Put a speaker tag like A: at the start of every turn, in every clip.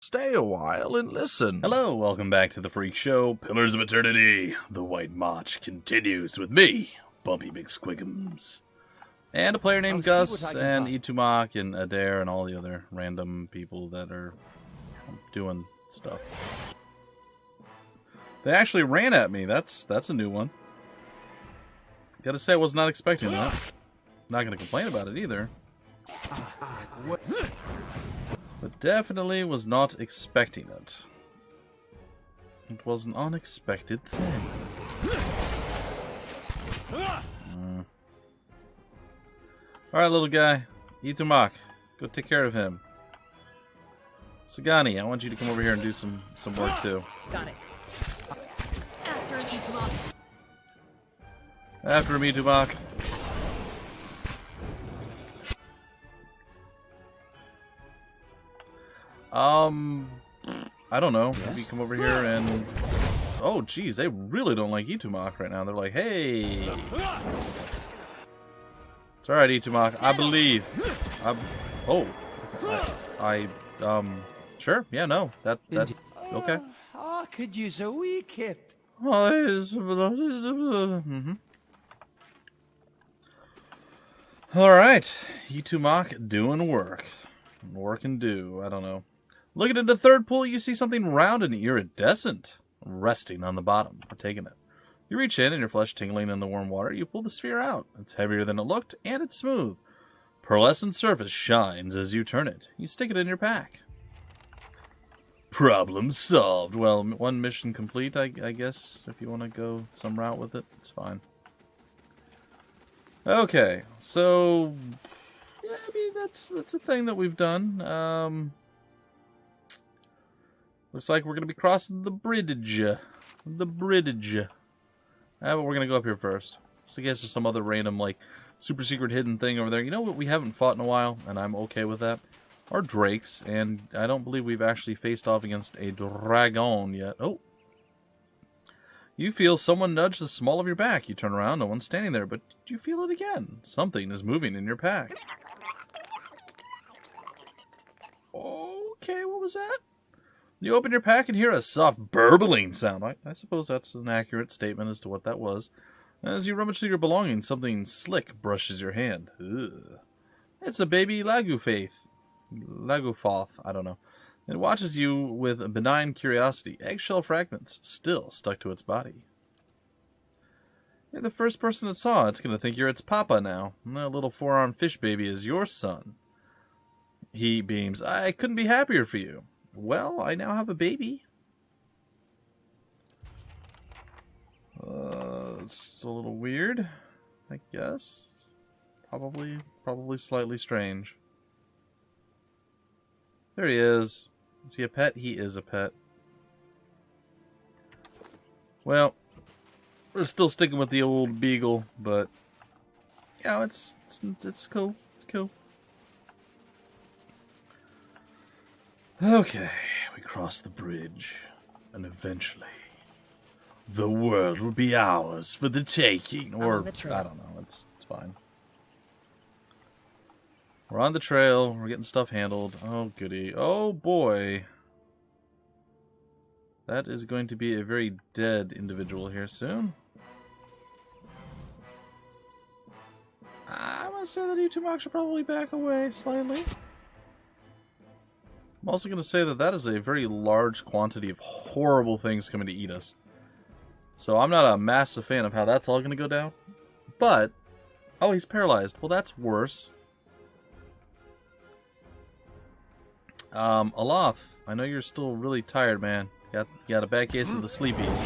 A: Stay a while and listen.
B: Hello, welcome back to the Freak Show, Pillars of Eternity. The White March continues with me, Bumpy McSquiggums. And a player named Gus, and Itumak, and Adair, and all the other random people that are doing stuff. They actually ran at me. That's a new one. Gotta say, I was not expecting that. Not gonna complain about it either. But definitely was not expecting it. It was an unexpected thing. Alright, little guy. Itumak, go take care of him. Sagani, I want you to come over here and do some work too.
C: Got it. After an Itumak.
B: After him, Itumak. I don't know. Maybe come over here and... Oh, geez, they really don't like Itumak right now. They're like, hey! It's alright, Itumak. I believe. Sure. Yeah, no. That's okay.
D: I could use a wee kip.
B: Alright. Itumak doing work. Work and do. I don't know. Looking at the third pool, you see something round and iridescent resting on the bottom. We're taking it. You reach in and your flesh tingling in the warm water. You pull the sphere out. It's heavier than it looked, and it's smooth. Pearlescent surface shines as you turn it. You stick it in your pack. Problem solved. Well, one mission complete, I guess. If you want to go some route with it, it's fine. Okay, so... Yeah, I mean, that's a thing that we've done. Looks like we're going to be crossing the bridge. The bridge. But we're going to go up here first. Just in case there's some other random, like, super secret hidden thing over there. You know what we haven't fought in a while, and I'm okay with that? Are drakes, and I don't believe we've actually faced off against a dragon yet. Oh. You feel someone nudge the small of your back. You turn around, no one's standing there, but you feel it again. Something is moving in your pack. Okay, what was that? You open your pack and hear a soft burbling sound. I suppose that's an accurate statement as to what that was. As you rummage through your belongings, something slick brushes your hand. Ugh. It's a baby Lagufoth, I don't know. It watches you with a benign curiosity. Eggshell fragments still stuck to its body. You're the first person it saw. It's going to think you're its papa now. That little four-armed fish baby is your son. He beams. I couldn't be happier for you. Well, I now have a baby. It's a little weird, I guess. Probably slightly strange. There he is. Is he a pet? He is a pet. Well, we're still sticking with the old beagle, but yeah, it's cool. It's cool. Okay, we cross the bridge, and eventually, the world will be ours for the taking. Or, I don't know, it's fine. We're on the trail, we're getting stuff handled. Oh, goody. Oh, boy. That is going to be a very dead individual here soon. I'm going to say that Itumak should probably back away slightly. I'm also going to say that that is a very large quantity of horrible things coming to eat us. So I'm not a massive fan of how that's all going to go down. But, oh, he's paralyzed. Well, that's worse. Aloth, I know you're still really tired, man. You got a bad case of the sleepies.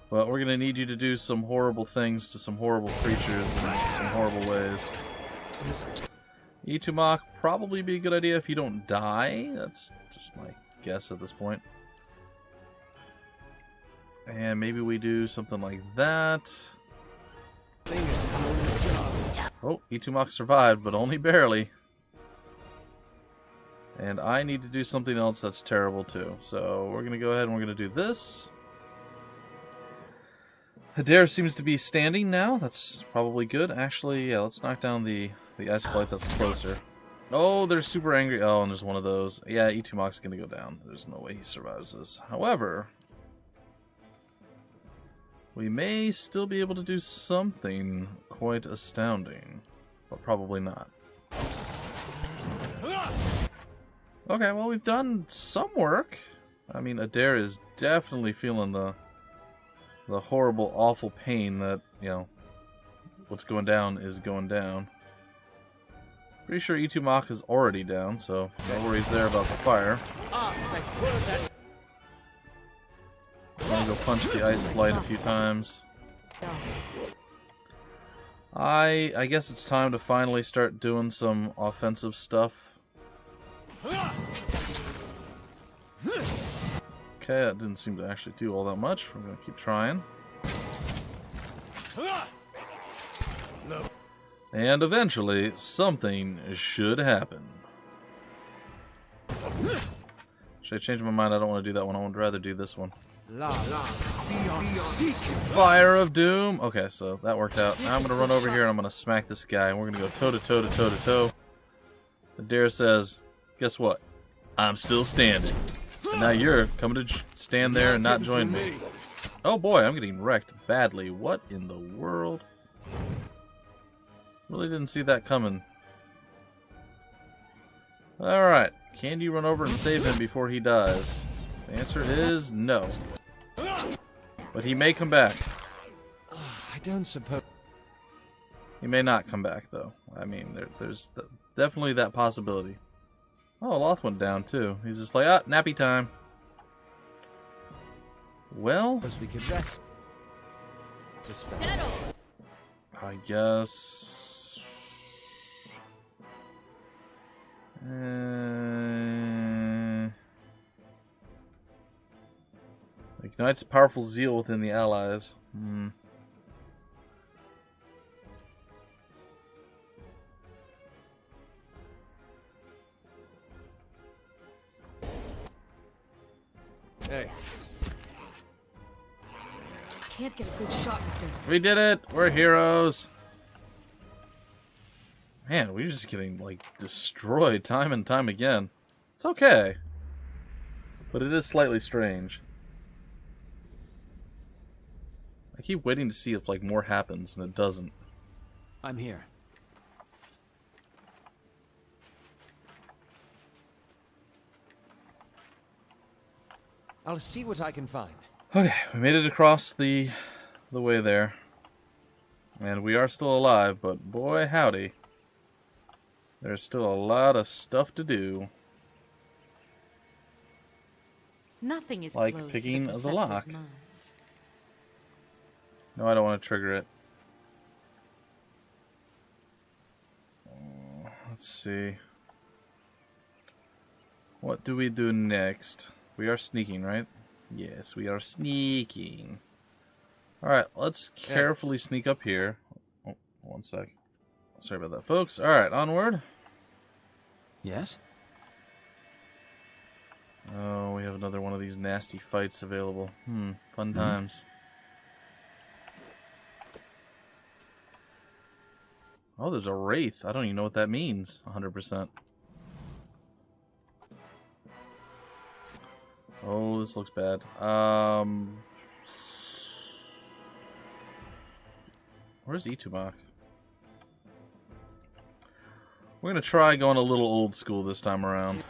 B: But we're going to need you to do some horrible things to some horrible creatures in some horrible ways. Itumak, probably be a good idea if you don't die. That's just my guess at this point. And maybe we do something like that. Oh, Itumak survived, but only barely. And I need to do something else that's terrible too. So we're going to go ahead and we're going to do this. Adair seems to be standing now. That's probably good. Actually, yeah, let's knock down the ice blight that's closer. Oh, they're super angry. Oh, and there's one of those. Yeah, Itumok's gonna go down. There's no way he survives this. However, we may still be able to do something quite astounding. But probably not. Okay, well, we've done some work. I mean, Adair is definitely feeling the horrible, awful pain that, you know, what's going down is going down. Pretty sure Itumok is already down, so no worries there about the fire. I'm gonna go punch the Ice Blight a few times. I guess it's time to finally start doing some offensive stuff. Okay, that didn't seem to actually do all that much. We're gonna keep trying. And eventually, something should happen. Should I change my mind? I don't want to do that one. I would rather do this one. Fire of Doom. Okay, so that worked out. Now I'm going to run over here and I'm going to smack this guy. And we're going to go toe-to-toe to toe-to-toe. Adair says, guess what? I'm still standing. And now you're coming to stand there and not join me. Oh boy, I'm getting wrecked badly. What in the world? Really didn't see that coming. Alright, can you run over and save him before he dies? The answer is no. But he may come back.
D: I don't suppose...
B: He may not come back, though. I mean, there's definitely that possibility. Oh, Loth went down, too. He's just like, ah, nappy time. Well,
D: we could rest.
B: I guess... Ignites powerful zeal within the allies.
D: Hey.
C: Can't get a good shot with this.
B: We did it! We're heroes! Man, we're just getting, like, destroyed time and time again. It's okay. But it is slightly strange. I keep waiting to see if, like, more happens, and it doesn't.
D: I'm here. I'll see what I can find.
B: Okay, we made it across the way there. And we are still alive, but boy howdy. There's still a lot of stuff to do.
C: Nothing is
B: Like
C: closed
B: picking
C: to the
B: the
C: perceptive
B: lock.
C: mind.
B: No, I don't want to trigger it. Let's see. What do we do next? We are sneaking, right? Yes, we are sneaking. Alright, let's carefully sneak up here. Oh, one sec. Sorry about that, folks. Alright, onward.
D: Yes?
B: Oh, we have another one of these nasty fights available. Fun times. Oh, there's a wraith. I don't even know what that means. 100%. Oh, this looks bad. Where's Itumok? We're gonna try going a little old school this time around.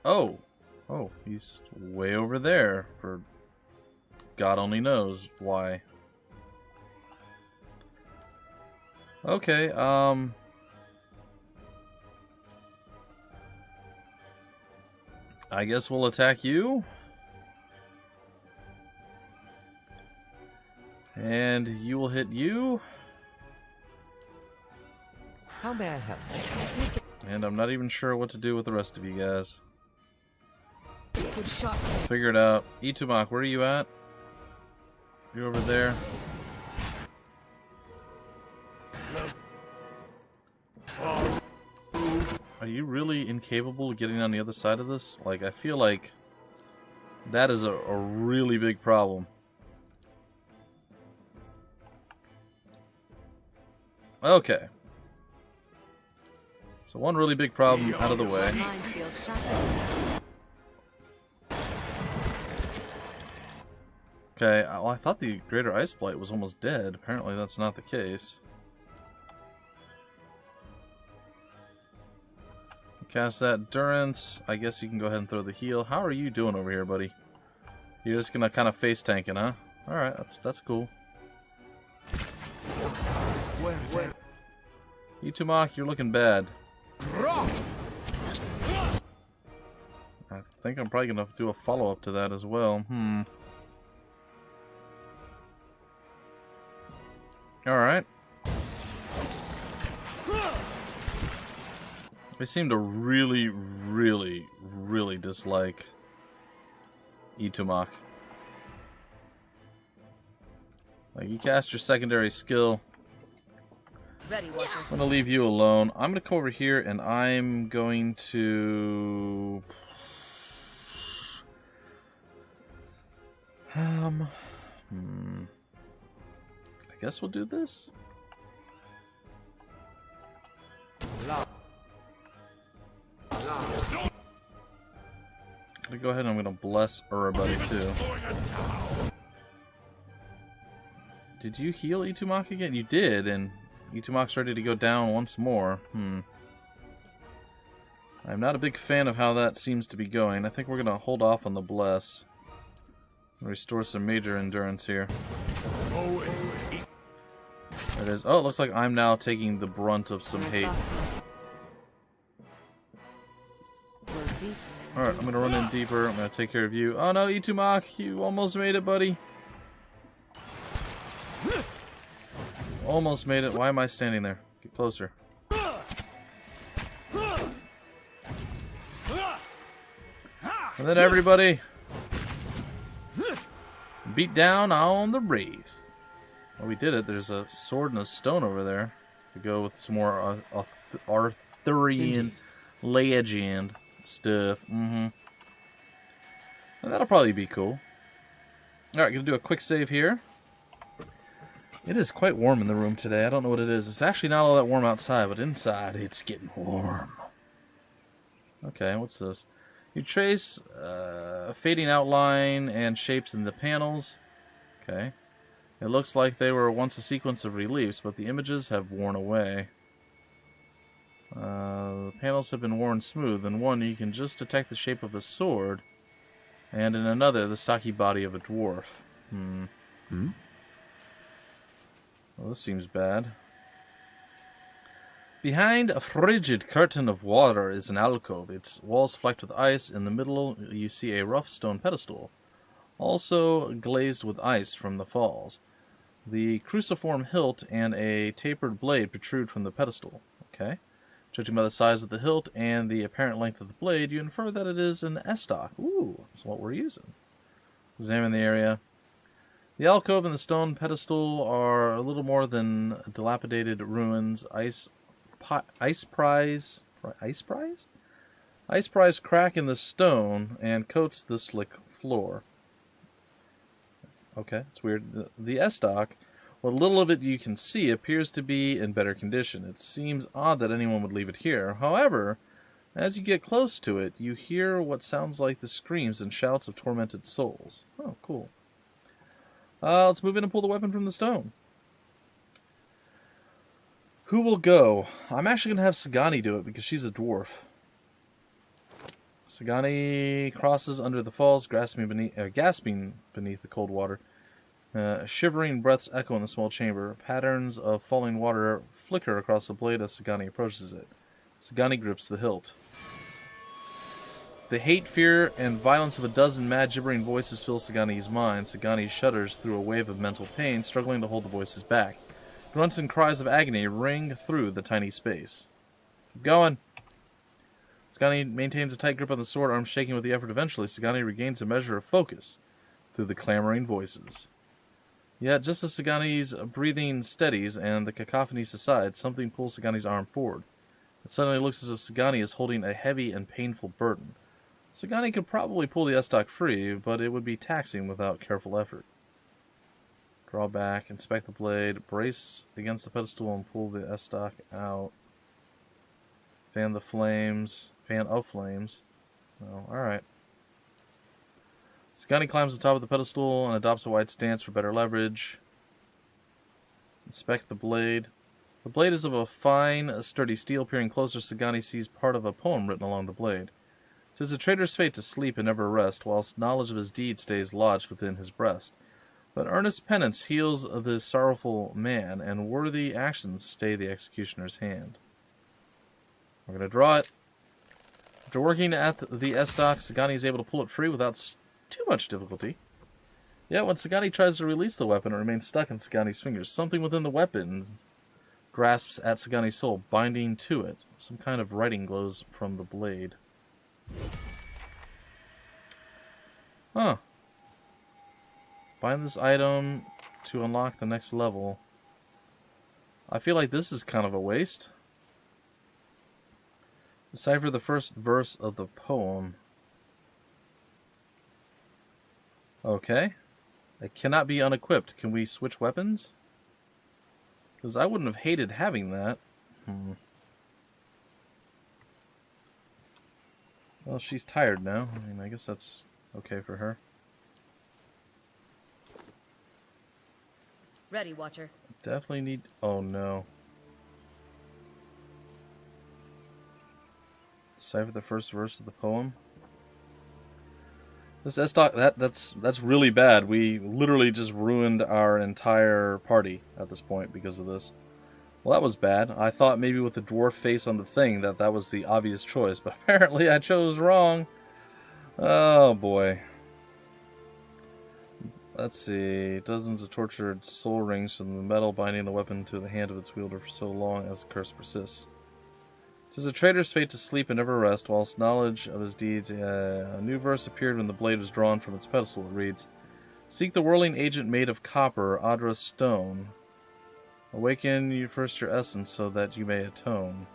B: Oh, he's way over there for God only knows why. Okay, I guess we'll attack you. And you will hit you.
D: How may I help?
B: And I'm not even sure what to do with the rest of you guys.
C: Good shot.
B: Figure it out. Itumok, where are you at? You over there? Are you really incapable of getting on the other side of this? Like, I feel like that is a really big problem. Okay. So one really big problem out of the way.
C: Mind feels shattered.
B: Okay, well, I thought the Greater Ice Blight was almost dead. Apparently that's not the case. Cast that Endurance. I guess you can go ahead and throw the heal. How are you doing over here, buddy? You're just gonna kind of face tanking, huh? Alright, that's cool. Itumak, you're looking bad. I think I'm probably gonna do a follow-up to that as well. Alright. They seem to really, really, really dislike Itumak. Like, you cast your secondary skill.
C: Ready, Watcher.
B: I'm going to leave you alone. I'm going to come over here and I'm going to... I guess we'll do this. I'm gonna go ahead and I'm gonna bless everybody too. Did you heal Itumak again? You did, and Itumak's ready to go down once more. I'm not a big fan of how that seems to be going. I think we're gonna hold off on the bless. Restore some major endurance here. There it is. Oh, it looks like I'm now taking the brunt of some hate. Alright, I'm gonna run in deeper. I'm gonna take care of you. Oh no, Itumak, you almost made it, buddy. Almost made it. Why am I standing there? Get closer. And then everybody beat down on the Wraith. Well, we did it. There's a sword and a stone over there to go with some more Arthurian legend stuff. And that'll probably be cool. Alright, gonna do a quick save here. It is quite warm in the room today. I don't know what it is. It's actually not all that warm outside, but inside it's getting warm. Okay, what's this? You trace fading outline and shapes in the panels. Okay. It looks like they were once a sequence of reliefs, but the images have worn away. The panels have been worn smooth. In one, you can just detect the shape of a sword, and in another, the stocky body of a dwarf. Well, this seems bad. Behind a frigid curtain of water is an alcove, its walls flecked with ice. In the middle, you see a rough stone pedestal, also glazed with ice from the falls. The cruciform hilt and a tapered blade protrude from the pedestal. Okay. Judging by the size of the hilt and the apparent length of the blade, you infer that it is an estoc. Ooh, that's what we're using. Examine the area. The alcove and the stone pedestal are a little more than dilapidated ruins. Ice prize crack in the stone and coats the slick floor. Okay, it's weird. The estoc, what little of it you can see, appears to be in better condition. It seems odd that anyone would leave it here. However, as you get close to it, you hear what sounds like the screams and shouts of tormented souls. Oh, cool. Let's move in and pull the weapon from the stone. Who will go? I'm actually going to have Sagani do it because she's a dwarf. Sagani crosses under the falls, gasping beneath the cold water. Shivering breaths echo in the small chamber. Patterns of falling water flicker across the blade as Sagani approaches it. Sagani grips the hilt. The hate, fear, and violence of a dozen mad, gibbering voices fill Sagani's mind. Sagani shudders through a wave of mental pain, struggling to hold the voices back. Grunts and cries of agony ring through the tiny space. Keep going. Sagani maintains a tight grip on the sword, arms shaking with the effort. Eventually, Sagani regains a measure of focus through the clamoring voices. Yet, just as Sagani's breathing steadies and the cacophony subsides, something pulls Sagani's arm forward. It suddenly looks as if Sagani is holding a heavy and painful burden. Sagani could probably pull the estoc free, but it would be taxing without careful effort. Draw back, inspect the blade, brace against the pedestal and pull the S-stock out. Fan the flames. Fan of flames. Oh, alright. Sagani climbs on top of the pedestal and adopts a wide stance for better leverage. Inspect the blade. The blade is of a fine, sturdy steel. Peering closer, Sagani sees part of a poem written along the blade. 'Tis a traitor's fate to sleep and never rest, whilst knowledge of his deed stays lodged within his breast. But earnest penance heals the sorrowful man, and worthy actions stay the executioner's hand. We're going to draw it. After working at the S-stock, Sagani is able to pull it free without too much difficulty. Yet when Sagani tries to release the weapon, it remains stuck in Sagani's fingers. Something within the weapon grasps at Sagani's soul, binding to it. Some kind of writing glows from the blade. Huh. Bind this item to unlock the next level. I feel like this is kind of a waste. Decipher the first verse of the poem. Okay. It cannot be unequipped. Can we switch weapons? Because I wouldn't have hated having that. Well, she's tired now. I mean, I guess that's okay for her.
C: Ready, Watcher.
B: Definitely need... Oh, no. Decipher the first verse of the poem. This S-stock, that's really bad. We literally just ruined our entire party at this point because of this. Well, that was bad. I thought maybe with the dwarf face on the thing that was the obvious choice, but apparently I chose wrong. Oh, boy. Let's see. Dozens of tortured soul rings from the metal binding the weapon to the hand of its wielder for so long as the curse persists. 'Tis a traitor's fate to sleep and never rest, whilst knowledge of his deeds... a new verse appeared when the blade was drawn from its pedestal. It reads, Seek the whirling agent made of copper, Adra stone. Awaken you first your essence so that you may atone.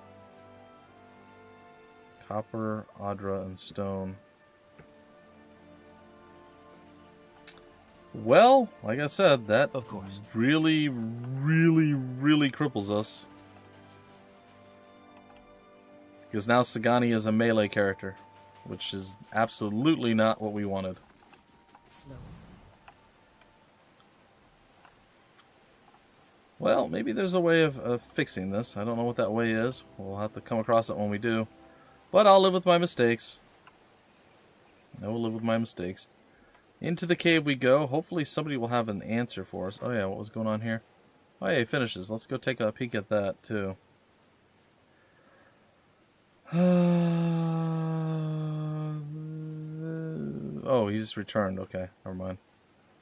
B: Copper, Adra, and stone. Well, like I said, that
D: Of course.
B: really, really, really cripples us. Because now Sagani is a melee character, which is absolutely not what we wanted.
C: Slows.
B: Well, maybe there's a way of fixing this. I don't know what that way is. We'll have to come across it when we do. But I'll live with my mistakes. I will live with my mistakes. Into the cave we go. Hopefully somebody will have an answer for us. Oh yeah, what was going on here? Oh yeah, he finishes. Let's go take a peek at that too. Oh, he just returned. Okay, never mind.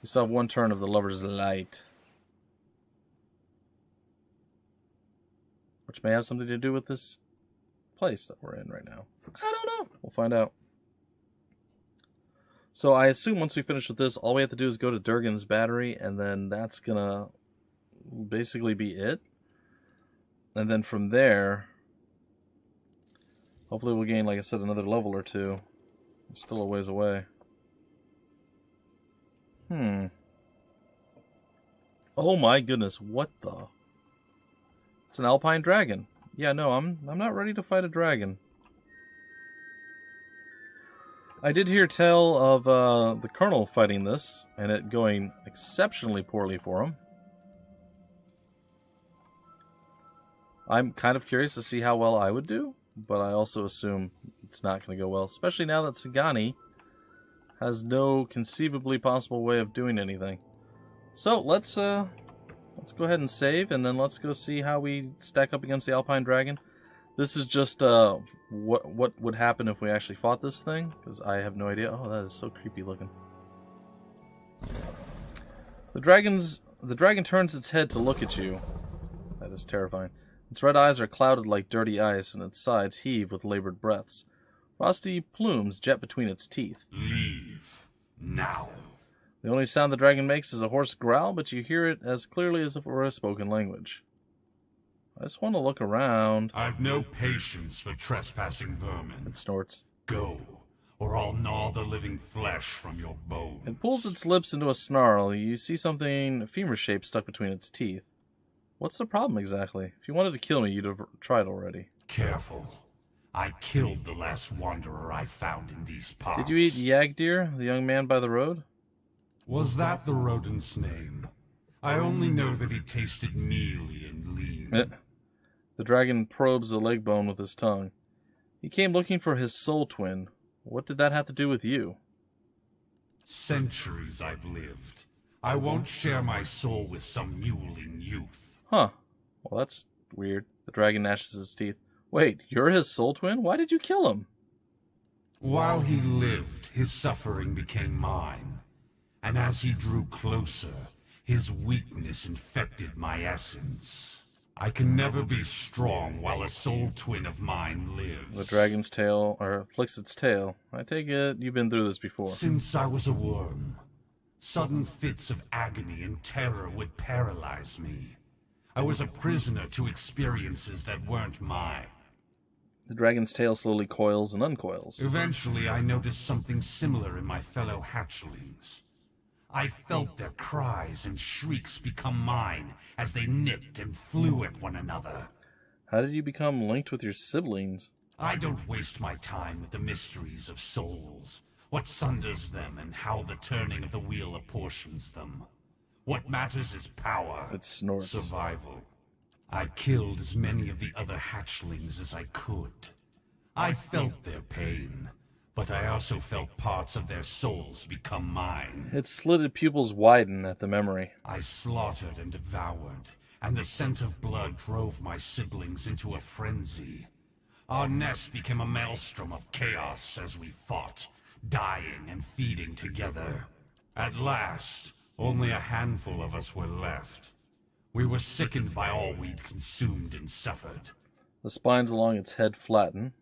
B: We still have one turn of the Lover's Light. Which may have something to do with this place that we're in right now. I don't know. We'll find out. So I assume once we finish with this, all we have to do is go to Durgan's battery, and then that's gonna basically be it. And then from there, hopefully we'll gain, like I said, another level or two. We're still a ways away. Oh my goodness, what the? It's an Alpine Dragon. Yeah, no, I'm not ready to fight a dragon. I did hear tell of the Colonel fighting this, and it going exceptionally poorly for him. I'm kind of curious to see how well I would do, but I also assume it's not going to go well, especially now that Sagani has no conceivably possible way of doing anything. So let's go ahead and save, and then let's go see how we stack up against the Alpine Dragon. This is just what would happen if we actually fought this thing, because I have no idea. Oh, that is so creepy looking. The dragon turns its head to look at you. That is terrifying. Its red eyes are clouded like dirty ice, and its sides heave with labored breaths. Frosty plumes jet between its teeth.
E: Leave now.
B: The only sound the dragon makes is a hoarse growl, but you hear it as clearly as if it were a spoken language. I just want to look around.
E: I've no patience for trespassing vermin.
B: It snorts.
E: Go, or I'll gnaw the living flesh from your bones.
B: It pulls its lips into a snarl. You see something femur-shaped stuck between its teeth. What's the problem exactly? If you wanted to kill me, you'd have tried already.
E: Careful. I killed the last wanderer I found in these parts.
B: Did you eat Yagdir, the young man by the road?
E: Was that the rodent's name? I only know that he tasted mealy and lean.
B: The dragon probes the leg bone with his tongue. He came looking for his soul twin. What did that have to do with you?
E: Centuries I've lived. I won't share my soul with some mewling youth.
B: Huh. Well, that's weird. The dragon gnashes his teeth. Wait, you're his soul twin? Why did you kill him?
E: While he lived, his suffering became mine. And as he drew closer, his weakness infected my essence. I can never be strong while a soul twin of mine lives.
B: The dragon's tail, or flicks its tail. I take it you've been through this before.
E: Since I was a worm, sudden fits of agony and terror would paralyze me. I was a prisoner to experiences that weren't mine.
B: The dragon's tail slowly coils and uncoils.
E: Eventually, I noticed something similar in my fellow hatchlings. I felt their cries and shrieks become mine as they nipped and flew at one another.
B: How did you become linked with your siblings?
E: I don't waste my time with the mysteries of souls, what sunders them and how the turning of the wheel apportions them. What matters is power,
B: It snorts.
E: survival. I killed as many of the other hatchlings as I could. I felt their pain, but I also felt parts of their souls become mine.
B: Its slitted pupils widen at the memory.
E: I slaughtered and devoured, and the scent of blood drove my siblings into a frenzy. Our nest became a maelstrom of chaos as we fought, dying and feeding together. At last, only a handful of us were left. We were sickened by all we'd consumed and suffered.
B: The spines along its head flatten.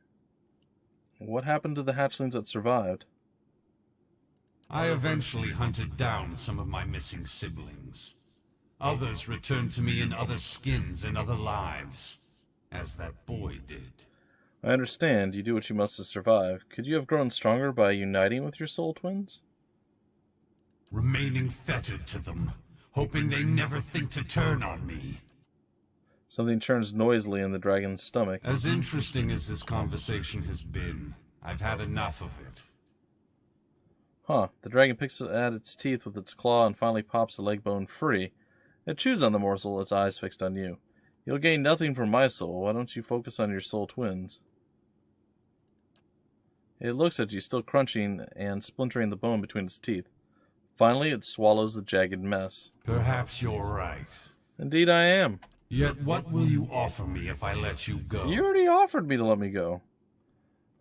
B: What happened to the hatchlings that survived?
E: I eventually hunted down some of my missing siblings. Others returned to me in other skins and other lives, as that boy did.
B: I understand. You do what you must to survive. Could you have grown stronger by uniting with your soul twins?
E: Remaining fettered to them, hoping they never think to turn on me.
B: Something churns noisily in the dragon's stomach.
E: As interesting as this conversation has been, I've had enough of it.
B: Huh. The dragon picks at its teeth with its claw and finally pops the leg bone free. It chews on the morsel, its eyes fixed on you. You'll gain nothing from my soul. Why don't you focus on your soul twins? It looks at you, still crunching and splintering the bone between its teeth. Finally, it swallows the jagged mess.
E: Perhaps you're right.
B: Indeed I am.
E: Yet what will you offer me if I let you go?
B: You already offered me to let me go.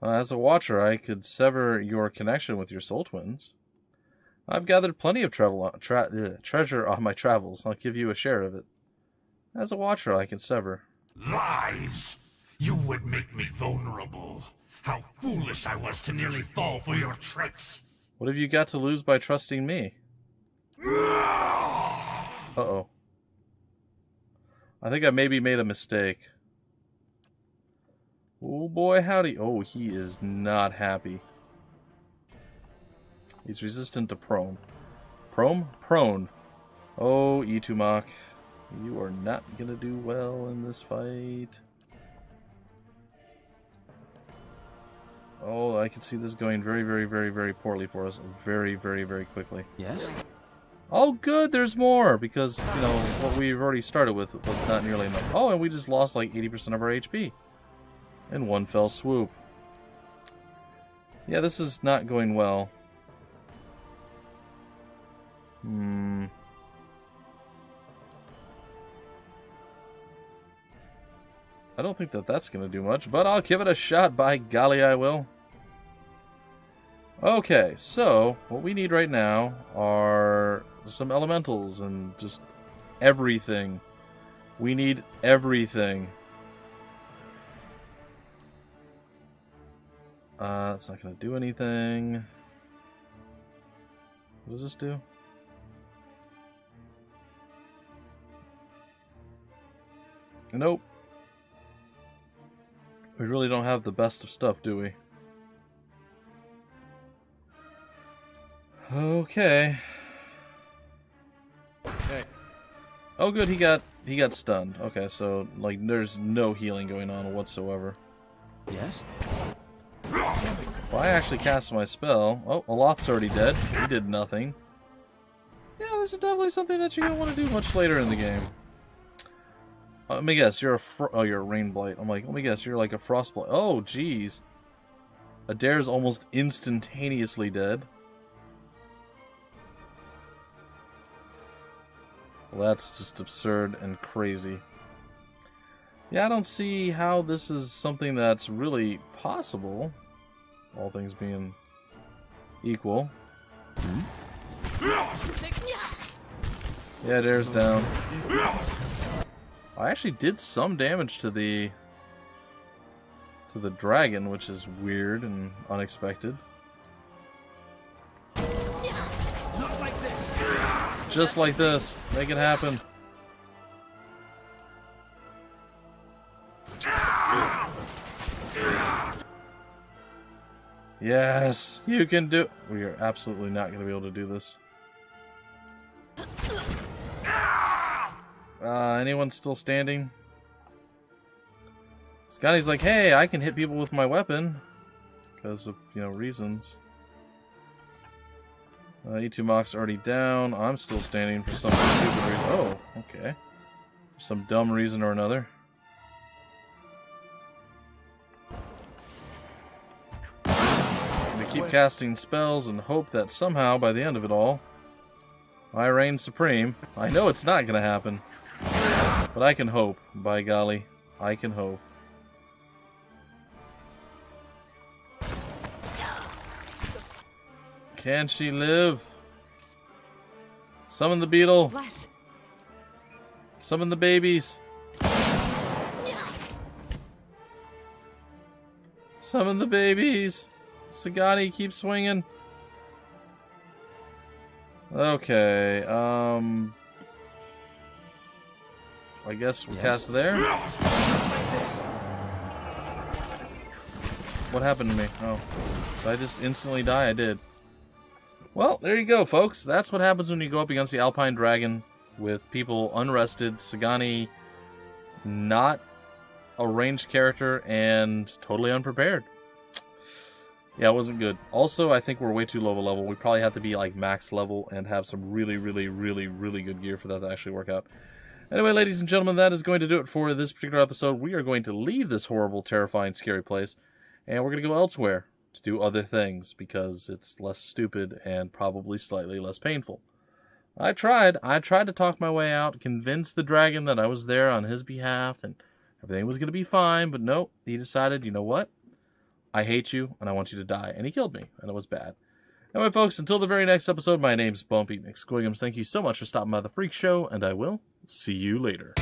B: As a watcher, I could sever your connection with your soul twins. I've gathered plenty of treasure on my travels. I'll give you a share of it. As a watcher, I can sever.
E: Lies! You would make me vulnerable. How foolish I was to nearly fall for your tricks.
B: What have you got to lose by trusting me? Uh-oh. I think I maybe made a mistake. Oh boy, howdy. Oh, he is not happy. He's resistant to prone. Prone. Oh, Itumak. You are not gonna do well in this fight. Oh, I can see this going very, very, very, very poorly for us. Very, very, very quickly.
D: Yes?
B: Oh, good, there's more! Because, you know, what we've already started with was not nearly enough. Oh, and we just lost like 80% of our HP. In one fell swoop. Yeah, this is not going well. I don't think that that's going to do much, but I'll give it a shot. By golly, I will. Okay, so what we need right now are some elementals and just everything. We need everything. It's not going to do anything. What does this do? Nope. We really don't have the best of stuff, do we? Okay.
D: Hey.
B: Oh, good. He got stunned. Okay, so like there's no healing going on whatsoever.
D: Yes?
B: Well, I actually cast my spell. Oh, Aloth's already dead. He did nothing. Yeah, this is definitely something that you're gonna want to do much later in the game. Let me guess. You're a rain blight. I'm like, let me guess. You're like a frost blight. Oh, jeez. Adair's almost instantaneously dead. Well, that's just absurd and crazy. Yeah, I don't see how this is something that's really possible. All things being equal. Yeah, Adair's down. I actually did some damage to the dragon, which is weird and unexpected.
D: Not like this.
B: Just like this. Make it happen. Yes, you can do. We are absolutely not going to be able to do this. Anyone still standing? Scotty's like, hey, I can hit people with my weapon. Because of, reasons. E2Mock's already down. I'm still standing for some stupid reason. Oh, okay. For some dumb reason or another. I'm gonna keep casting spells and hope that somehow, by the end of it all, I reign supreme. I know it's not gonna happen. But I can hope. By golly, I can hope. Can she live? Summon the beetle.
C: What?
B: Summon the babies. Summon the babies. Sagani, keep swinging. Okay, I guess we cast there. What happened to me? Oh, did I just instantly die? I did. Well, there you go, folks. That's what happens when you go up against the Alpine Dragon with people unrested, Sagani not a ranged character, and totally unprepared. Yeah, it wasn't good. Also, I think we're way too low of a level. We probably have to be like max level and have some really, really, really, really good gear for that to actually work out. Anyway, ladies and gentlemen, that is going to do it for this particular episode. We are going to leave this horrible, terrifying, scary place, and we're going to go elsewhere to do other things because it's less stupid and probably slightly less painful. I tried to talk my way out, convince the dragon that I was there on his behalf and everything was going to be fine, but no, he decided, you know what? I hate you and I want you to die. And he killed me, and it was bad. Anyway, folks, until the very next episode, my name's Bumpy McSquigums. Thank you so much for stopping by the Freak Show, and I will see you later.